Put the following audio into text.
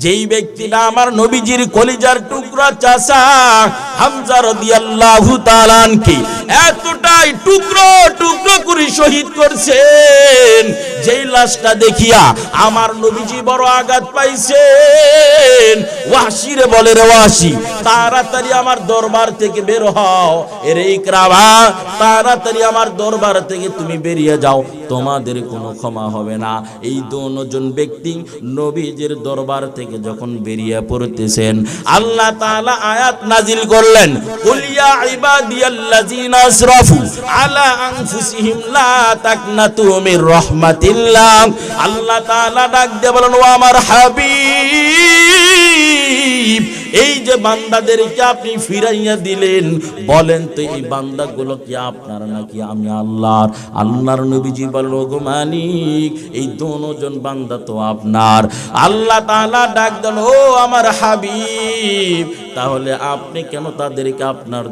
যেই ব্যক্তিটা আমার নবীজির কলিজার টুকরা চাচা হামজা রাদিয়াল্লাহু তাআলা আনকে এতটাই টুকরো টুকরো করে শহীদ করছেন, যেই লাশটা দেখিয়া আমার নবীজি বড় আঘাত পাইছেন। ওয়াহশী রে বলে, রে ওয়াহশী, তাড়াতাড়ি আমার দরবার থেকে বের হও। এরে ইকরামা, তাড়াতাড়ি আমার দরবার থেকে তুমি বেরিয়ে যাও, তোমাদের কোনো ক্ষমা হবে না। এই দুজন ব্যক্তি নবীজির দরবার থেকে যখন বেরিয়ে পড়তেছেন, আল্লাহ তাআলা আয়াত নাজিল করলেন, কুল ইয়া ইবাদিয়াল্লাযিনা আসরাফু আলা আনফুসিহিম লা তাকনাতু মির রাহমাতিল্লাহ। আল্লাহ তাআলা ডাক দিয়ে বলেন, ও আমার হাবিব, এই যে বান্দাদেরকে আপনি ফিরাইয়া দিলেন, বলেন তো এই বান্দাগুলো কি আপনার নাকি আমি আল্লাহর? আল্লাহর নবীজি বলেন, ওগো মালিক, এই দুজন বান্দা তো আপনার। আল্লাহ তাআলা ডাক দেন, ও আমার হাবিব, তাহলে আপনি কেন তাদেরকে আপনার